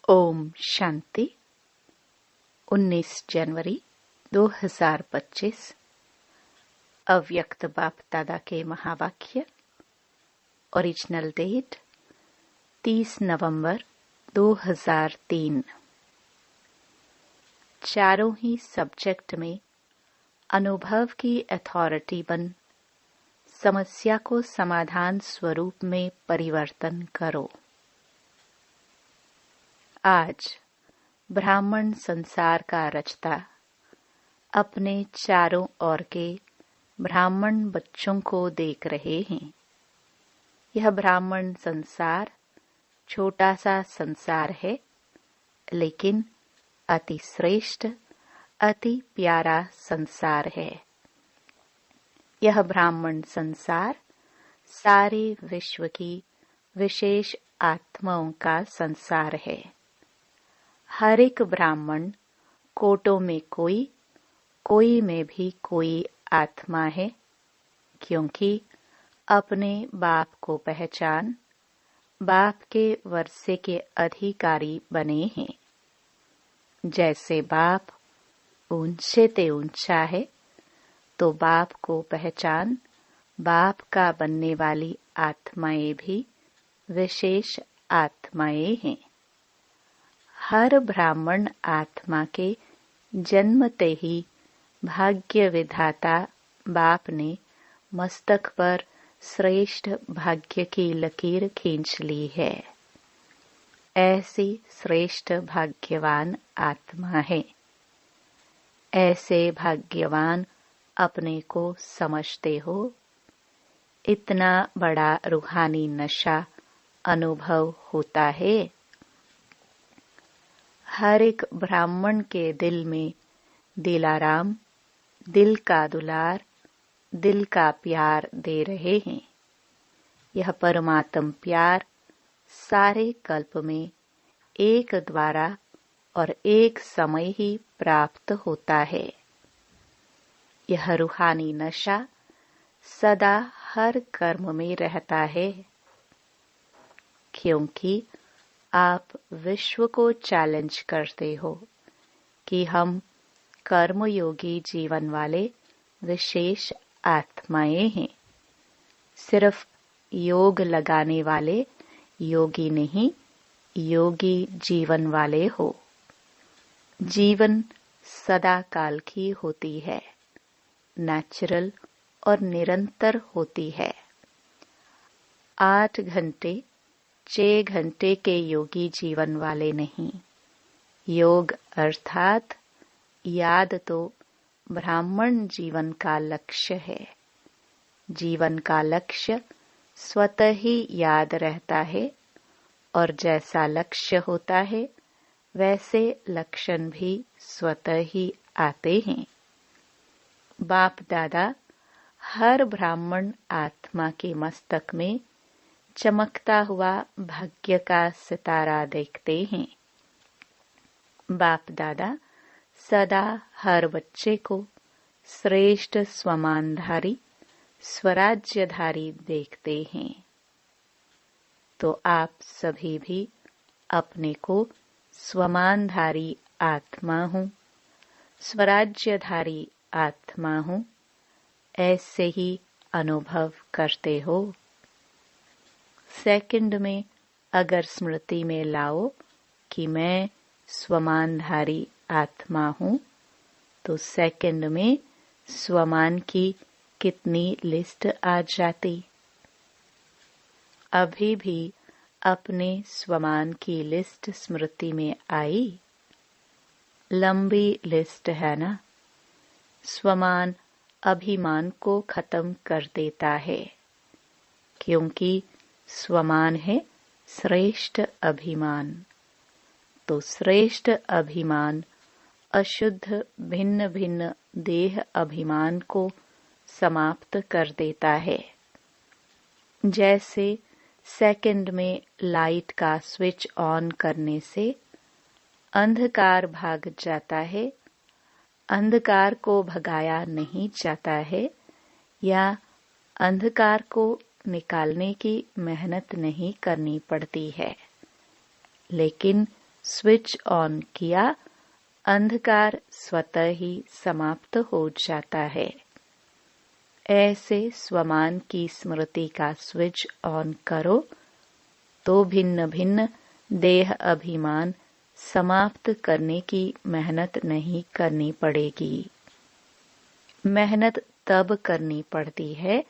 ओम शांति। 19 जनवरी 2025 अव्यक्त बाप दादा के महावाक्य। ओरिजिनल डेट 30 नवंबर 2003। चारों ही सब्जेक्ट में अनुभव की अथॉरिटी बन समस्या को समाधान स्वरूप में परिवर्तन करो। आज ब्राह्मण संसार का रचता अपने चारों ओर के ब्राह्मण बच्चों को देख रहे हैं। यह ब्राह्मण संसार छोटा सा संसार है, लेकिन अति श्रेष्ठ, अति प्यारा संसार है। यह ब्राह्मण संसार सारे विश्व की विशेष आत्माओं का संसार है। हर एक ब्राह्मण कोटों में कोई में भी कोई आत्मा है, क्योंकि अपने बाप को पहचान बाप के वर्षे के अधिकारी बने हैं। जैसे बाप ऊंचे ते ऊंचा है, तो बाप को पहचान बाप का बनने वाली आत्माएं भी विशेष आत्माएं हैं। हर ब्राह्मण आत्मा के जन्मते ही भाग्य विधाता बाप ने मस्तक पर श्रेष्ठ भाग्य की लकीर खींच ली है। ऐसी श्रेष्ठ भाग्यवान आत्मा है। ऐसे भाग्यवान अपने को समझते हो। इतना बड़ा रूहानी नशा अनुभव होता है। हर एक ब्राह्मण के दिल में दिलाराम, दिल का दुलार, दिल का प्यार दे रहे हैं। यह परमात्म प्यार सारे कल्प में एक द्वारा और एक समय ही प्राप्त होता है। यह रूहानी नशा सदा हर कर्म में रहता है, क्योंकि आप विश्व को चैलेंज करते हो कि हम कर्मयोगी जीवन वाले विशेष आत्माएं हैं। सिर्फ योग लगाने वाले योगी नहीं, योगी जीवन वाले हो। जीवन सदा काल की होती है, नेचुरल और निरंतर होती है। 8 घंटे 6 घंटे के योगी जीवन वाले नहीं। योग अर्थात याद तो ब्राह्मण जीवन का लक्ष्य है। जीवन का लक्ष्य स्वतः ही याद रहता है, और जैसा लक्ष्य होता है वैसे लक्षण भी स्वतः ही आते हैं। बाप दादा हर ब्राह्मण आत्मा के मस्तक में चमकता हुआ भाग्य का सितारा देखते हैं। बाप दादा सदा हर बच्चे को श्रेष्ठ स्वमानधारी, स्वराज्यधारी देखते हैं। तो आप सभी भी अपने को स्वमानधारी आत्मा हूँ, स्वराज्यधारी आत्मा हूँ, ऐसे ही अनुभव करते हो। सेकंड में अगर स्मृति में लाओ कि मैं स्वमानधारी आत्मा हूँ, तो सेकंड में स्वमान की कितनी लिस्ट आ जाती। अभी भी अपने स्वमान की लिस्ट स्मृति में आई। लंबी लिस्ट है ना। स्वमान अभिमान को खत्म कर देता है, क्योंकि स्वमान है श्रेष्ठ अभिमान। तो श्रेष्ठ अभिमान अशुद्ध भिन्न भिन्न देह अभिमान को समाप्त कर देता है। जैसे सेकंड में लाइट का स्विच ऑन करने से अंधकार भाग जाता है, अंधकार को भगाया नहीं जाता है, या अंधकार को निकालने की मेहनत नहीं करनी पड़ती है, लेकिन स्विच ऑन किया, अंधकार स्वतः ही समाप्त हो जाता है। ऐसे स्वमान की स्मृति का स्विच ऑन करो तो भिन्न भिन्न देह अभिमान समाप्त करने की मेहनत नहीं करनी पड़ेगी। मेहनत तब करनी पड़ती है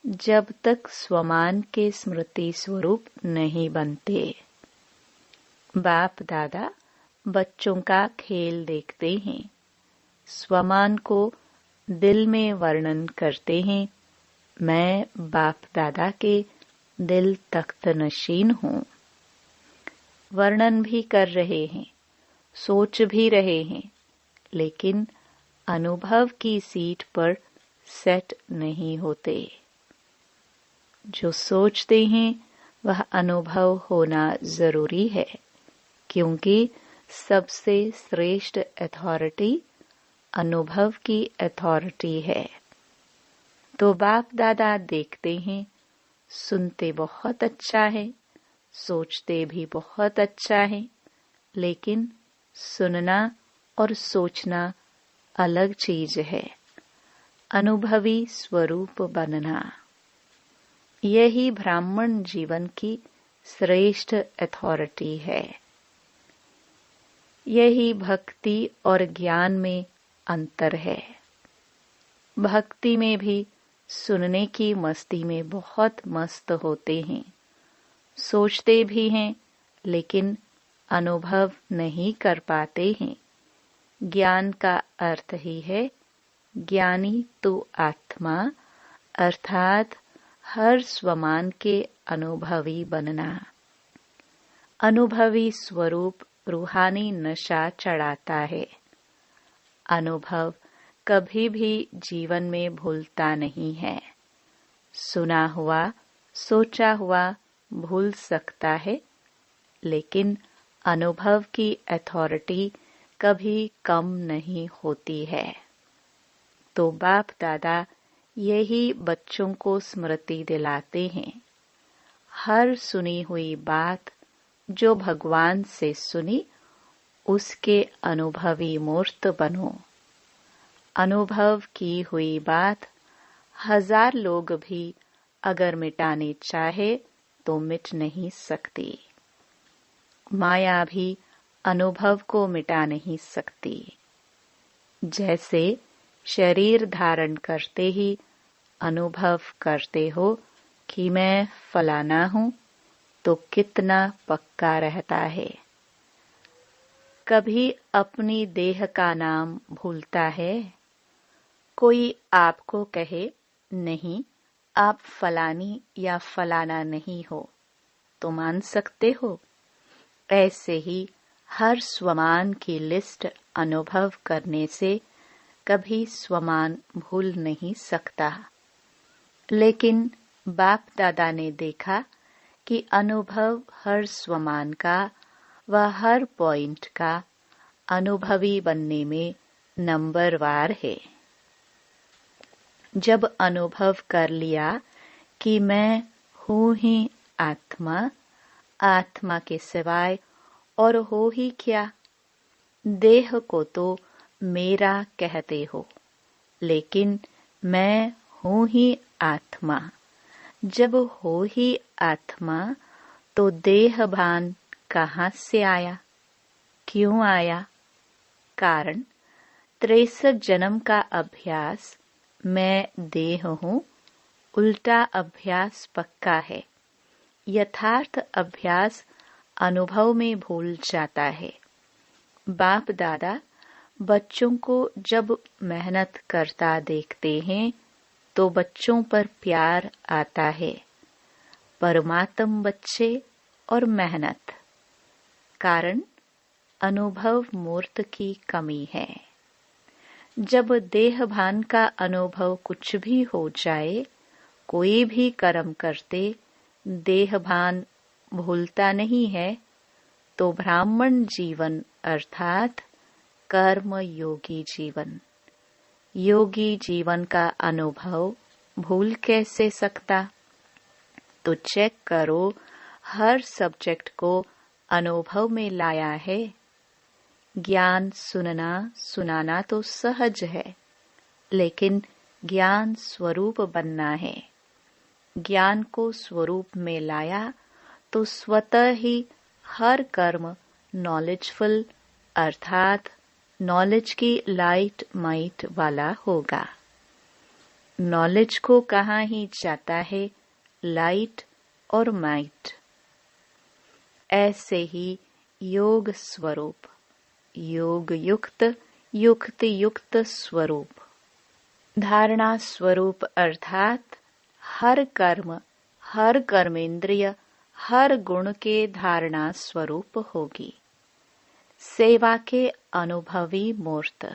जब तक स्वमान के स्मृति स्वरूप नहीं बनते। बाप दादा बच्चों का खेल देखते हैं, स्वमान को दिल में वर्णन करते हैं, मैं बाप दादा के दिल तख्त नशीन हूँ। वर्णन भी कर रहे हैं, सोच भी रहे हैं, लेकिन अनुभव की सीट पर सेट नहीं होते। जो सोचते हैं वह अनुभव होना जरूरी है, क्योंकि सबसे श्रेष्ठ अथॉरिटी अनुभव की अथॉरिटी है। तो बाप दादा देखते हैं, सुनते बहुत अच्छा है, सोचते भी बहुत अच्छा है, लेकिन सुनना और सोचना अलग चीज है। अनुभवी स्वरूप बनना, यही ब्राह्मण जीवन की श्रेष्ठ अथॉरिटी है। यही भक्ति और ज्ञान में अंतर है। भक्ति में भी सुनने की मस्ती में बहुत मस्त होते हैं, सोचते भी हैं, लेकिन अनुभव नहीं कर पाते हैं। ज्ञान का अर्थ ही है ज्ञानी तो आत्मा, अर्थात हर स्वमान के अनुभवी बनना। अनुभवी स्वरूप रूहानी नशा चढ़ाता है। अनुभव कभी भी जीवन में भूलता नहीं है। सुना हुआ, सोचा हुआ भूल सकता है, लेकिन अनुभव की अथॉरिटी कभी कम नहीं होती है। तो बाप दादा यही बच्चों को स्मृति दिलाते हैं। हर सुनी हुई बात जो भगवान से सुनी, उसके अनुभवी मूर्त बनो। अनुभव की हुई बात 1000 लोग भी अगर मिटाने चाहे तो मिट नहीं सकती। माया भी अनुभव को मिटा नहीं सकती। जैसे शरीर धारण करते ही अनुभव करते हो कि मैं फलाना हूँ, तो कितना पक्का रहता है। कभी अपनी देह का नाम भूलता है? कोई आपको कहे नहीं, आप फलानी या फलाना नहीं हो, तो मान सकते हो? ऐसे ही हर स्वमान की लिस्ट अनुभव करने से कभी स्वमान भूल नहीं सकता। लेकिन बाप दादा ने देखा कि अनुभव हर स्वमान का व हर पॉइंट का अनुभवी बनने में नंबरवार है। जब अनुभव कर लिया कि मैं हूँ ही आत्मा, आत्मा के सिवाय और हो ही क्या, देह को तो मेरा कहते हो, लेकिन मैं हूँ ही आत्मा। जब हो ही आत्मा तो देह भान कहाँ से आया, क्यों आया? कारण 63 जन्म का अभ्यास मैं देह हूँ, उल्टा अभ्यास पक्का है। यथार्थ अभ्यास अनुभव में भूल जाता है। बाप दादा बच्चों को जब मेहनत करता देखते हैं तो बच्चों पर प्यार आता है। परमात्म बच्चे और मेहनत, कारण अनुभव मूर्त की कमी है। जब देह भान का अनुभव कुछ भी हो जाए, कोई भी कर्म करते देह भान भूलता नहीं है, तो ब्राह्मण जीवन अर्थात कर्म योगी जीवन, योगी जीवन का अनुभव भूल कैसे सकता? तो चेक करो, हर सब्जेक्ट को अनुभव में लाया है। ज्ञान सुनना सुनाना तो सहज है, लेकिन ज्ञान स्वरूप बनना है। ज्ञान को स्वरूप में लाया तो स्वतः ही हर कर्म नॉलेजफुल अर्थात नॉलेज की लाइट माइट वाला होगा। नॉलेज को कहा ही जाता है लाइट और माइट। ऐसे ही योग स्वरूप, योग युक्त, युक्ति युक्त स्वरूप, धारणा स्वरूप अर्थात हर कर्म, हर कर्मेंद्रिय, हर गुण के धारणा स्वरूप होगी। सेवा के अनुभवी मूर्त।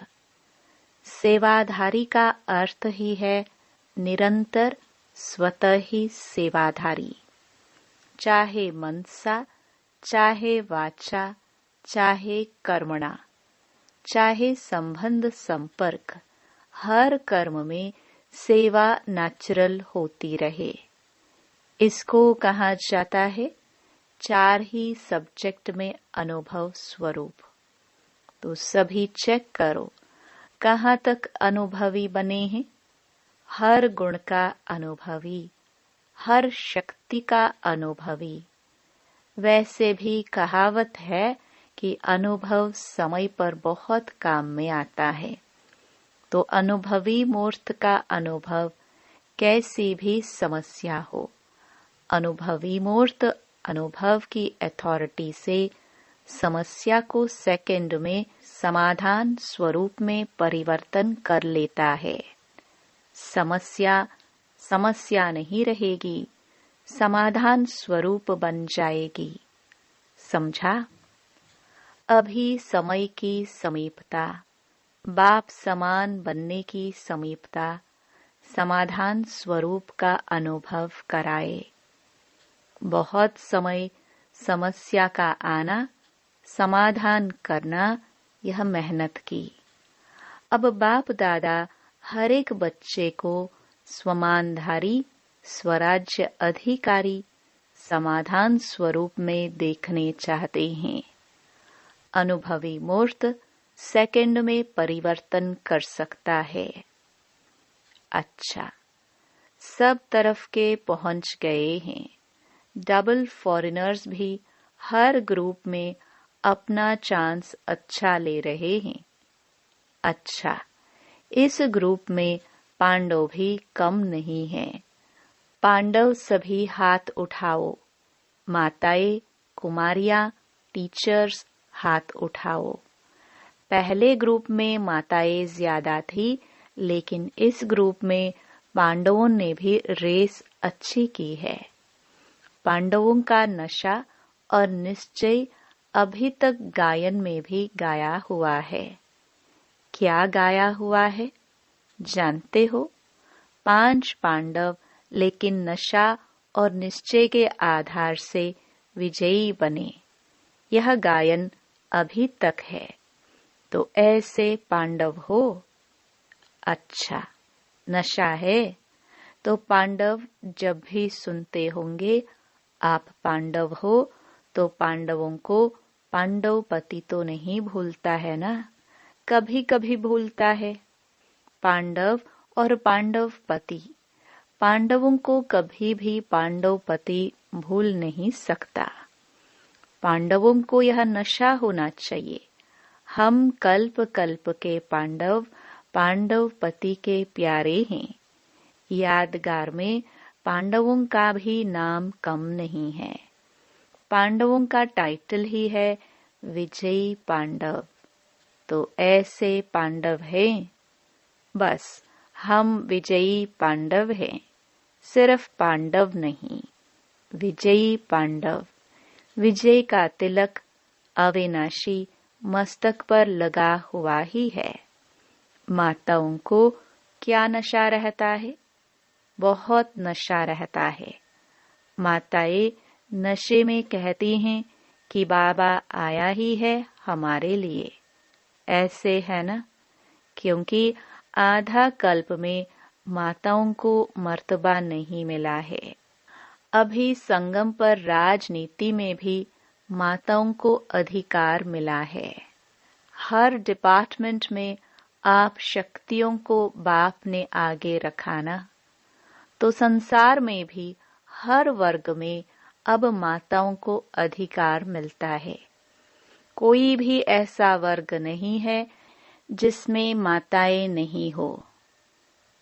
सेवाधारी का अर्थ ही है निरंतर स्वतः ही सेवाधारी, चाहे मनसा, चाहे वाचा, चाहे कर्मणा, चाहे संबंध संपर्क, हर कर्म में सेवा नेचुरल होती रहे। इसको कहा जाता है 4 ही सब्जेक्ट में अनुभव स्वरूप। तो सभी चेक करो कहाँ तक अनुभवी बने हैं। हर गुण का अनुभवी, हर शक्ति का अनुभवी। वैसे भी कहावत है कि अनुभव समय पर बहुत काम में आता है। तो अनुभवी मूर्त का अनुभव कैसी भी समस्या हो, अनुभवी मूर्त अनुभव की अथॉरिटी से समस्या को सेकंड में समाधान स्वरूप में परिवर्तन कर लेता है। समस्या समस्या नहीं रहेगी, समाधान स्वरूप बन जाएगी। समझा? अभी समय की समीपता, बाप समान बनने की समीपता समाधान स्वरूप का अनुभव कराए। बहुत समय समस्या का आना, समाधान करना, यह मेहनत की। अब बाप दादा हर एक बच्चे को स्वमानधारी, स्वराज्य अधिकारी, समाधान स्वरूप में देखने चाहते हैं। अनुभवी मूर्त सेकंड में परिवर्तन कर सकता है। अच्छा, सब तरफ के पहुंच गए हैं। डबल फॉरेनर्स भी हर ग्रुप में अपना चांस अच्छा ले रहे हैं। अच्छा, इस ग्रुप में पांडव भी कम नहीं हैं। पांडव सभी हाथ उठाओ। माताएं, कुमारियां, टीचर्स हाथ उठाओ। पहले ग्रुप में माताएं ज्यादा थी, लेकिन इस ग्रुप में पांडवों ने भी रेस अच्छी की है। पांडवों का नशा और निश्चय अभी तक गायन में भी गाया हुआ है। क्या गाया हुआ है जानते हो? 5 पांडव, लेकिन नशा और निश्चय के आधार से विजयी बने। यह गायन अभी तक है। तो ऐसे पांडव हो। अच्छा, नशा है तो पांडव जब भी सुनते होंगे आप पांडव हो, तो पांडवों को पांडवपति तो नहीं भूलता है ना, कभी कभी भूलता है। पांडव और पांडवपति, पांडवों को कभी भी पांडवपति भूल नहीं सकता। पांडवों को यह नशा होना चाहिए, हम कल्प कल्प के पांडव, पांडवपति के प्यारे हैं। यादगार में पांडवों का भी नाम कम नहीं है। पांडवों का टाइटल ही है विजयी पांडव। तो ऐसे पांडव हैं। बस हम विजयी पांडव हैं, सिर्फ पांडव नहीं, विजयी पांडव। विजय का तिलक अविनाशी मस्तक पर लगा हुआ ही है। माताओं को क्या नशा रहता है? बहुत नशा रहता है। माताएं नशे में कहती हैं कि बाबा आया ही है हमारे लिए। ऐसे है ना? क्योंकि आधा कल्प में माताओं को मर्तबा नहीं मिला है। अभी संगम पर राजनीति में भी माताओं को अधिकार मिला है। हर डिपार्टमेंट में आप शक्तियों को बाप ने आगे रखा ना, तो संसार में भी हर वर्ग में अब माताओं को अधिकार मिलता है। कोई भी ऐसा वर्ग नहीं है जिसमें माताएं नहीं हो।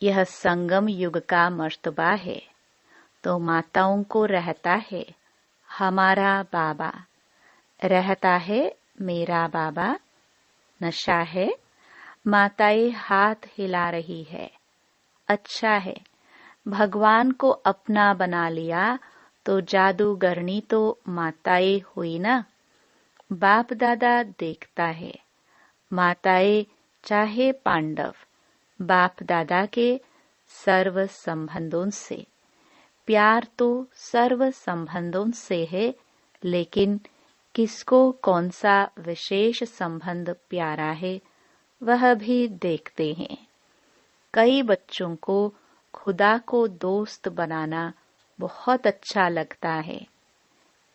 यह संगम युग का मर्तबा है। तो माताओं को रहता है हमारा बाबा, रहता है मेरा बाबा। नशा है, माताएं हाथ हिला रही है। अच्छा है, भगवान को अपना बना लिया तो जादूगरनी तो माताएं हुई ना। बाप दादा देखता है, माताएं चाहे पांडव, बाप दादा के सर्व संबंधों से। प्यार तो सर्व संबंधों से है, लेकिन किसको कौन सा विशेष संबंध प्यारा है वह भी देखते हैं। कई बच्चों को खुदा को दोस्त बनाना बहुत अच्छा लगता है,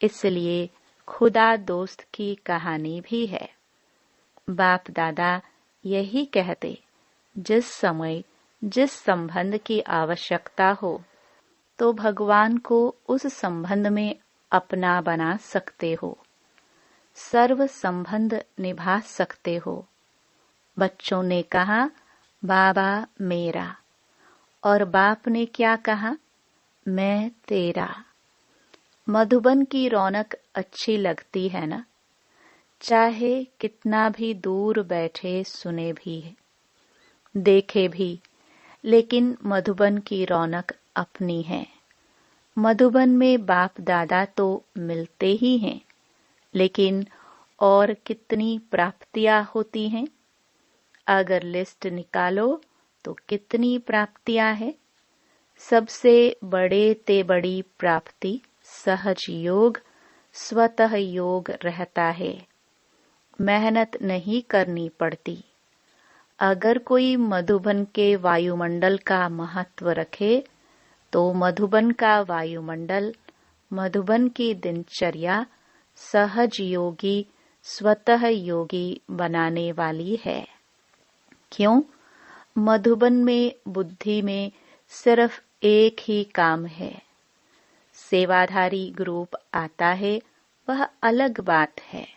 इसलिए खुदा दोस्त की कहानी भी है। बाप दादा यही कहते, जिस समय जिस संबंध की आवश्यकता हो तो भगवान को उस संबंध में अपना बना सकते हो, सर्व संबंध निभा सकते हो। बच्चों ने कहा बाबा मेरा, और बाप ने क्या कहा, मैं तेरा। मधुबन की रौनक अच्छी लगती है ना, चाहे कितना भी दूर बैठे सुने भी देखे भी, लेकिन मधुबन की रौनक अपनी है। मधुबन में बाप दादा तो मिलते ही हैं, लेकिन और कितनी प्राप्तियां होती हैं। अगर लिस्ट निकालो तो कितनी प्राप्तियां हैं। सबसे बड़े ते बड़ी प्राप्ति सहज योग, स्वतः योग रहता है। मेहनत नहीं करनी पड़ती। अगर कोई मधुबन के वायुमंडल का महत्व रखे तो मधुबन का वायुमंडल, मधुबन की दिनचर्या सहज योगी, स्वतः योगी बनाने वाली है। क्यों? मधुबन में बुद्धि में सिर्फ एक ही काम है। सेवाधारी ग्रुप आता है वह अलग बात है,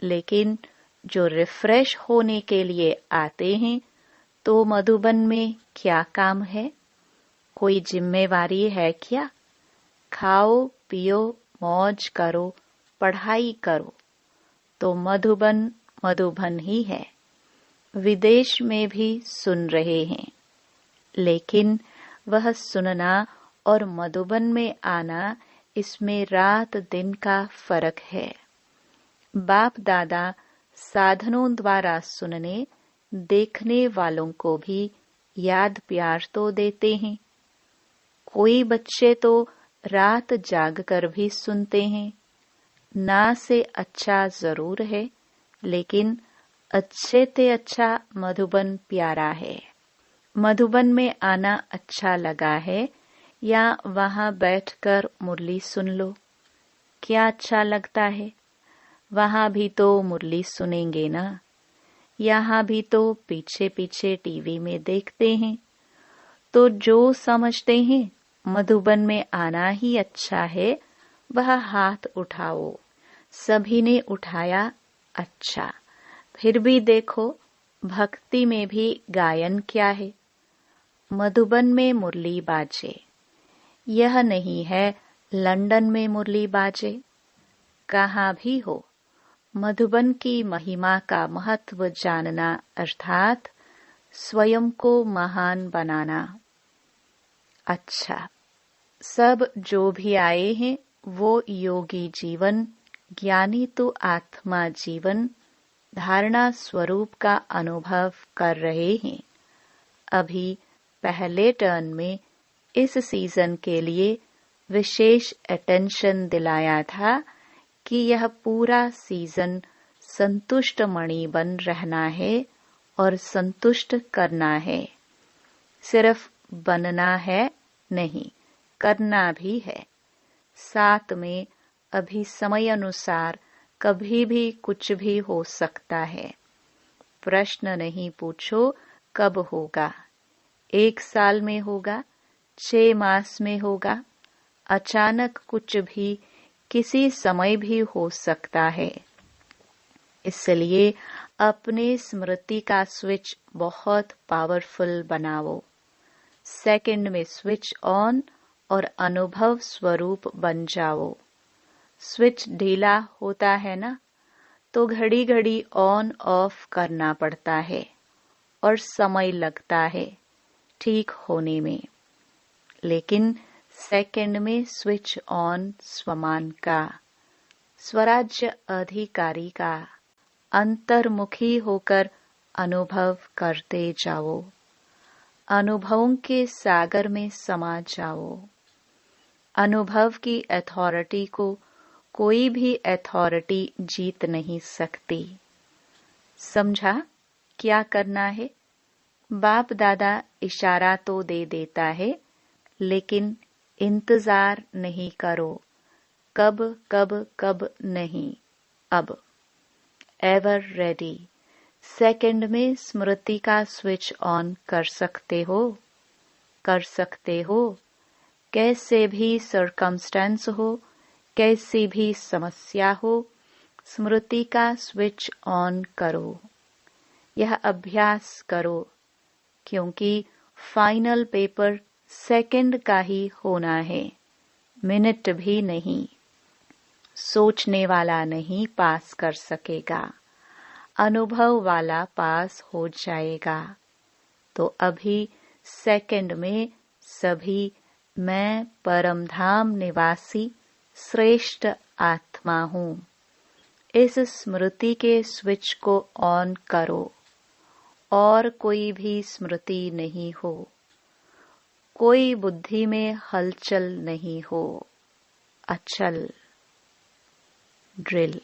लेकिन जो रिफ्रेश होने के लिए आते हैं तो मधुबन में क्या काम है? कोई जिम्मेवारी है क्या? खाओ पियो मौज करो, पढ़ाई करो, तो मधुबन मधुबन ही है। विदेश में भी सुन रहे हैं, लेकिन वह सुनना और मधुबन में आना, इसमें रात दिन का फर्क है। बाप दादा साधनों द्वारा सुनने देखने वालों को भी याद प्यार तो देते हैं। कोई बच्चे तो रात जाग कर भी सुनते हैं। ना से अच्छा जरूर है, लेकिन अच्छे ते अच्छा मधुबन प्यारा है। मधुबन में आना अच्छा लगा है या वहां बैठकर मुरली सुन लो? क्या अच्छा लगता है? वहां भी तो मुरली सुनेंगे ना। यहाँ भी तो पीछे पीछे टीवी में देखते हैं। तो जो समझते हैं मधुबन में आना ही अच्छा है, वह हाथ उठाओ। सभी ने उठाया। अच्छा, फिर भी देखो भक्ति में भी गायन क्या है। मधुबन में मुरली बाजे। यह नहीं है लंदन में मुरली बाजे। कहाँ भी हो, मधुबन की महिमा का महत्व जानना अर्थात स्वयं को महान बनाना। अच्छा, सब जो भी आए हैं वो योगी जीवन, ज्ञानी तो आत्मा जीवन, धारणा स्वरूप का अनुभव कर रहे हैं। अभी पहले टर्न में इस सीजन के लिए विशेष अटेंशन दिलाया था कि यह पूरा सीजन संतुष्ट मणि बन रहना है और संतुष्ट करना है। सिर्फ बनना है नहीं, करना भी है। साथ में अभी समय अनुसार कभी भी कुछ भी हो सकता है। प्रश्न नहीं पूछो कब होगा, 1 साल में होगा, 6 मास में होगा, अचानक कुछ भी किसी समय भी हो सकता है। इसलिए अपने स्मृति का स्विच बहुत पावरफुल बनाओ। सेकंड में स्विच ऑन और अनुभव स्वरूप बन जाओ। स्विच ढीला होता है ना, तो घड़ी घड़ी ऑन ऑफ करना पड़ता है और समय लगता है ठीक होने में। लेकिन सेकंड में स्विच ऑन स्वमान का, स्वराज्य अधिकारी का, अंतर्मुखी होकर अनुभव करते जाओ। अनुभवों के सागर में समा जाओ। अनुभव की अथॉरिटी को कोई भी अथॉरिटी जीत नहीं सकती। समझा क्या करना है? बाप दादा इशारा तो दे देता है, लेकिन इंतजार नहीं करो। कब कब कब नहीं, अब। Ever ready. सेकंड में स्मृति का स्विच ऑन कर सकते हो, कर सकते हो। कैसे भी सर्कमस्टेंस हो, कैसी भी समस्या हो, स्मृति का स्विच ऑन करो। यह अभ्यास करो, क्योंकि फाइनल पेपर सेकंड का ही होना है, मिनट भी नहीं। सोचने वाला नहीं पास कर सकेगा, अनुभव वाला पास हो जाएगा। तो अभी सेकंड में सभी मैं परमधाम निवासी श्रेष्ठ आत्मा हूँ, इस स्मृति के स्विच को ऑन करो। और कोई भी स्मृति नहीं हो, कोई बुद्धि में हलचल नहीं हो। अचल ड्रिल।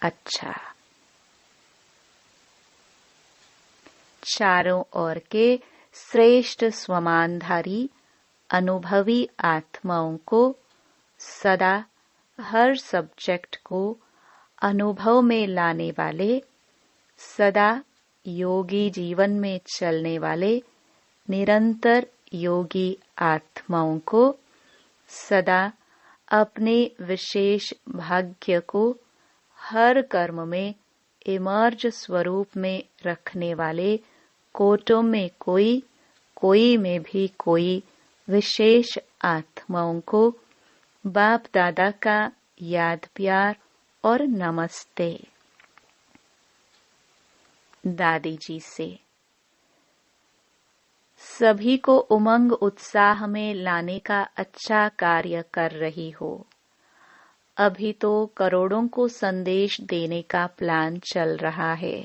अच्छा, चारों ओर के श्रेष्ठ स्वमानधारी अनुभवी आत्माओं को सदा हर सब्जेक्ट को अनुभव में लाने वाले, सदा योगी जीवन में चलने वाले निरंतर योगी आत्माओं को सदा अपने विशेष भाग्य को हर कर्म में इमर्ज स्वरूप में रखने वाले कोटों में कोई, कोई में भी कोई विशेष आत्माओं को बाप दादा का याद प्यार और नमस्ते। दादी जी से सभी को उमंग उत्साह में लाने का अच्छा कार्य कर रही हो। अभी तो करोड़ों को संदेश देने का प्लान चल रहा है।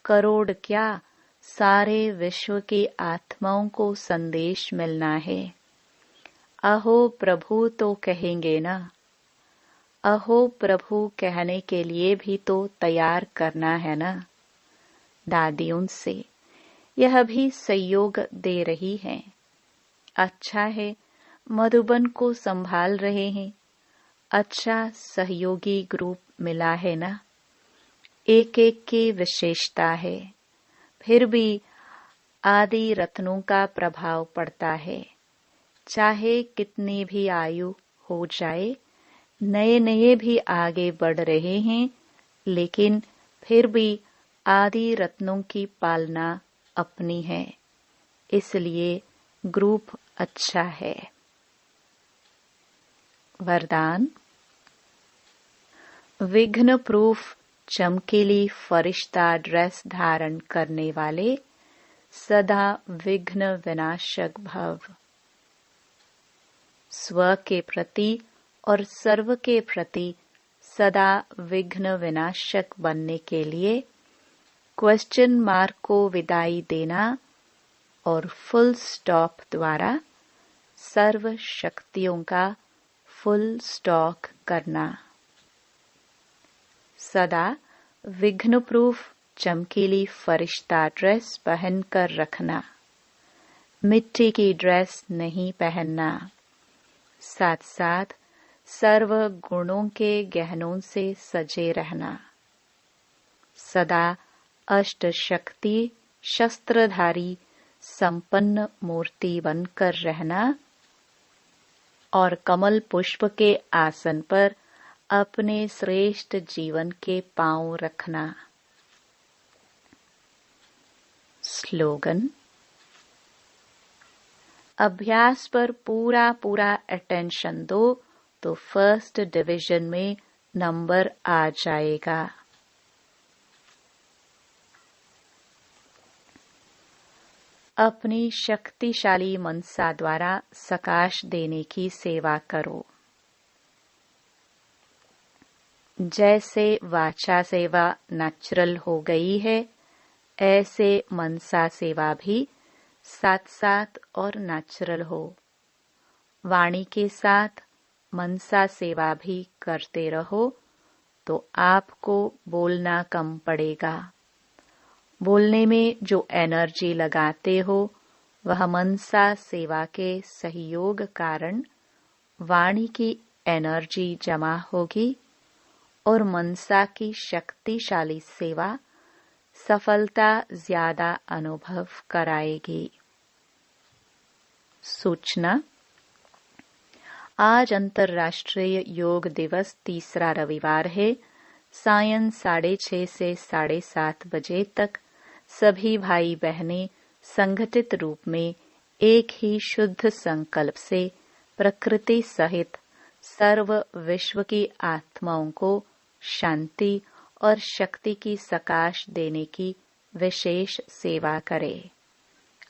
करोड़ क्या, सारे विश्व की आत्माओं को संदेश मिलना है। अहो प्रभु तो कहेंगे ना, अहो प्रभु कहने के लिए भी तो तैयार करना है ना। दादी उनसे यह भी सहयोग दे रही हैं। अच्छा है, मधुबन को संभाल रहे हैं। अच्छा सहयोगी ग्रुप मिला है ना। एक एक की विशेषता है, फिर भी आदि रत्नों का प्रभाव पड़ता है। चाहे कितनी भी आयु हो जाए, नए नए भी आगे बढ़ रहे हैं, लेकिन फिर भी आदि रत्नों की पालना अपनी है। इसलिए ग्रुप अच्छा है। वरदान। विघ्न प्रूफ चमकीली फरिश्ता ड्रेस धारण करने वाले सदा विघ्न विनाशक भव। स्व के प्रति और सर्व के प्रति सदा विघ्न विनाशक बनने के लिए क्वेश्चन मार्क को विदाई देना और फुल स्टॉप द्वारा सर्व शक्तियों का फुल स्टॉक करना। सदा विघ्न प्रूफ चमकीली फरिश्ता ड्रेस पहनकर रखना। मिट्टी की ड्रेस नहीं पहनना। साथ साथ सर्व गुणों के गहनों से सजे रहना, सदा अष्ट शक्ति शस्त्रधारी संपन्न मूर्ति बनकर रहना और कमल पुष्प के आसन पर अपने श्रेष्ठ जीवन के पांव रखना। स्लोगन: अभ्यास पर पूरा अटेंशन दो तो फर्स्ट डिवीजन में नंबर आ जाएगा। अपनी शक्तिशाली मनसा द्वारा सकाश देने की सेवा करो। जैसे वाचा सेवा नेचुरल हो गई है, ऐसे मनसा सेवा भी साथ साथ और नेचुरल हो। वाणी के साथ मनसा सेवा भी करते रहो तो आपको बोलना कम पड़ेगा। बोलने में जो एनर्जी लगाते हो वह मनसा सेवा के सहयोग कारण वाणी की एनर्जी जमा होगी और मनसा की शक्तिशाली सेवा सफलता ज्यादा अनुभव कराएगी। सूचना: आज अंतर्राष्ट्रीय योग दिवस तीसरा रविवार है। सायं 6:30 से 7:30 बजे तक सभी भाई बहनें संगठित रूप में एक ही शुद्ध संकल्प से प्रकृति सहित सर्व विश्व की आत्माओं को शांति और शक्ति की सकाश देने की विशेष सेवा करें।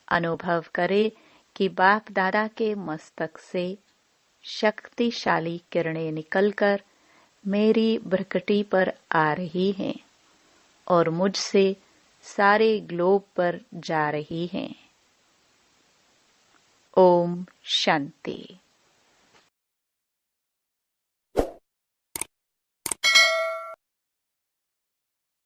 अनुभव करें कि बाप दादा के मस्तक से शक्तिशाली किरणें निकलकर मेरी भ्रकटी पर आ रही हैं और मुझसे सारे ग्लोब पर जा रही हैं। ओम शांति।